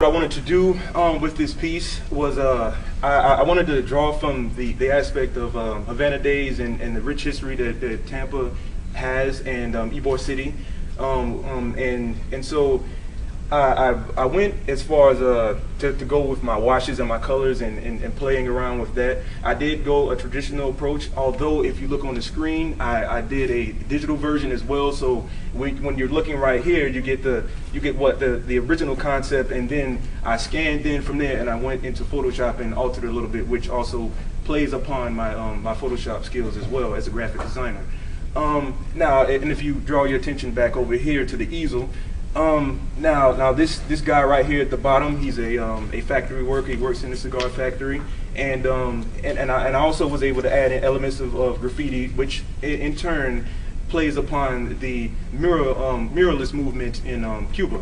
I wanted to do with this piece was I wanted to draw from the aspect of Havana days and the rich history that Tampa has, and Ybor City, and so I went as far as to go with my washes and my colors and playing around with that. I did go a traditional approach, although if you look on the screen, I did a digital version as well. So when you're looking right here, you get what the original concept, and then I scanned in from there, and I went into Photoshop and altered it a little bit, which also plays upon my my Photoshop skills as well as a graphic designer. Now, and if you draw your attention back over here to the easel. Now this guy right here at the bottom, he's a factory worker. He works in a cigar factory, and I also was able to add in elements of graffiti, which in turn plays upon the muralist movement in Cuba,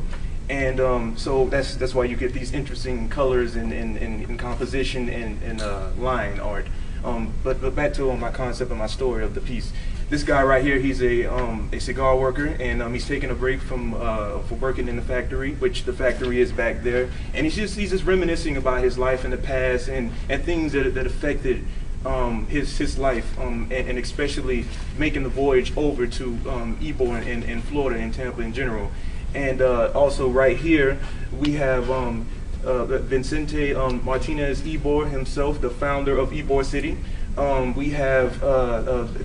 and so that's why you get these interesting colors and composition and line art. But back to my concept and my story of the piece. This guy right here, he's a cigar worker, and he's taking a break from for working in the factory, which the factory is back there, and he's just reminiscing about his life in the past and things that affected his life, and especially making the voyage over to Ybor in Florida and Tampa in general. And also right here we have Vicente Martinez Ybor himself, the founder of Ybor City. We have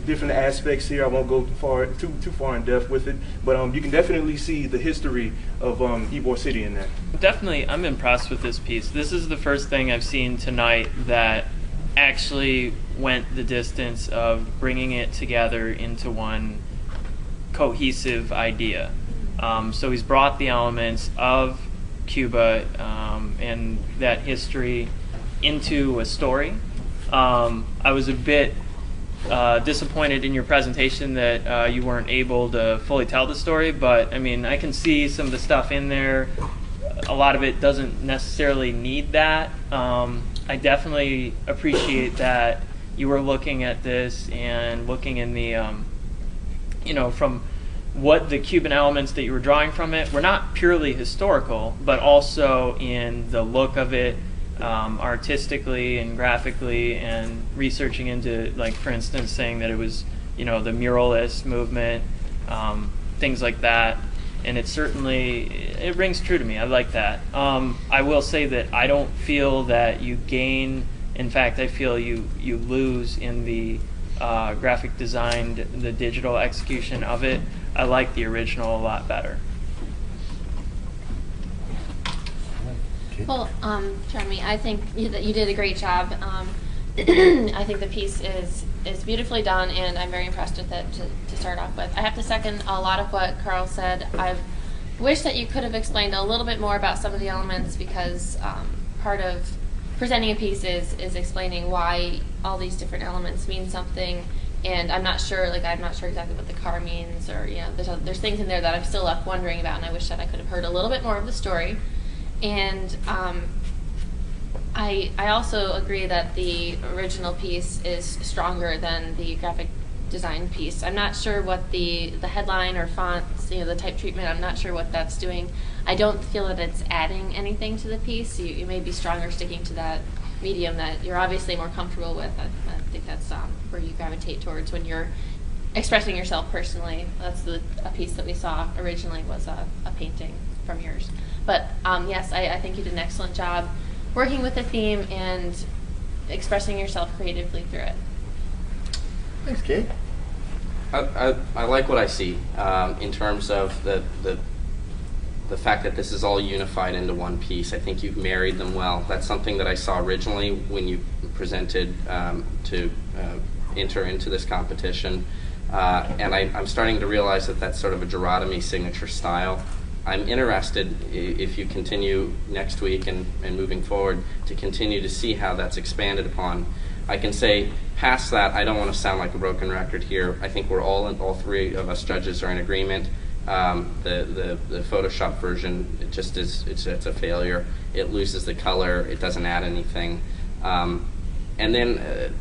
different aspects here. I won't go too far in depth with it, but you can definitely see the history of Ybor City in that. Definitely, I'm impressed with this piece. This is the first thing I've seen tonight that actually went the distance of bringing it together into one cohesive idea. So he's brought the elements of Cuba and that history into a story. I was a bit disappointed in your presentation that you weren't able to fully tell the story, but I mean, I can see some of the stuff in there. A lot of it doesn't necessarily need that. I definitely appreciate that you were looking at this and looking in the, you know, from what the Cuban elements that you were drawing from it were not purely historical, but also in the look of it, artistically and graphically, and researching into, like, for instance, saying that it was, you know, the muralist movement, things like that. And it certainly, it rings true to me. I like that. I will say that I don't feel that you gain. In fact, I feel you lose in the graphic design, the digital execution of it. I like the original a lot better. Well, Jeremy, I think you did a great job. I think the piece is beautifully done, and I'm very impressed with it to start off with. I have to second a lot of what Carl said. I wish that you could have explained a little bit more about some of the elements, because part of presenting a piece is explaining why all these different elements mean something. And I'm not sure exactly what the car means, or, you know, there's things in there that I'm still left wondering about, and I wish that I could have heard a little bit more of the story. And I also agree that the original piece is stronger than the graphic design piece. I'm not sure what the headline or fonts, you know, the type treatment, I'm not sure what that's doing. I don't feel that it's adding anything to the piece. You may be stronger sticking to that medium that you're obviously more comfortable with. I think that's where you gravitate towards when you're expressing yourself personally. That's a piece that we saw originally was a painting from yours. But yes, I think you did an excellent job working with the theme and expressing yourself creatively through it. Thanks, Kate. I like what I see in terms of the fact that this is all unified into one piece. I think you've married them well. That's something that I saw originally when you presented to enter into this competition. And I'm starting to realize that that's sort of a Jerrodoemie signature style. I'm interested, if you continue next week and moving forward, to continue to see how that's expanded upon. I can say, past that, I don't want to sound like a broken record here. I think we're all three of us judges are in agreement. The Photoshop version, it just is, it's a failure. It loses the color, it doesn't add anything. And then,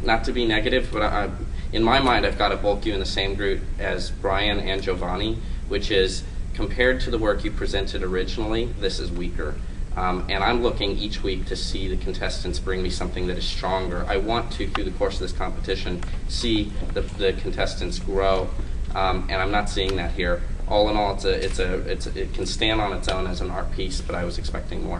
not to be negative, but in my mind, I've got to bulk you in the same group as Brian and Giovanni, which is compared to the work you presented originally, this is weaker. And I'm looking each week to see the contestants bring me something that is stronger. I want to, through the course of this competition, see the contestants grow, and I'm not seeing that here. All in all, it can stand on its own as an art piece, but I was expecting more.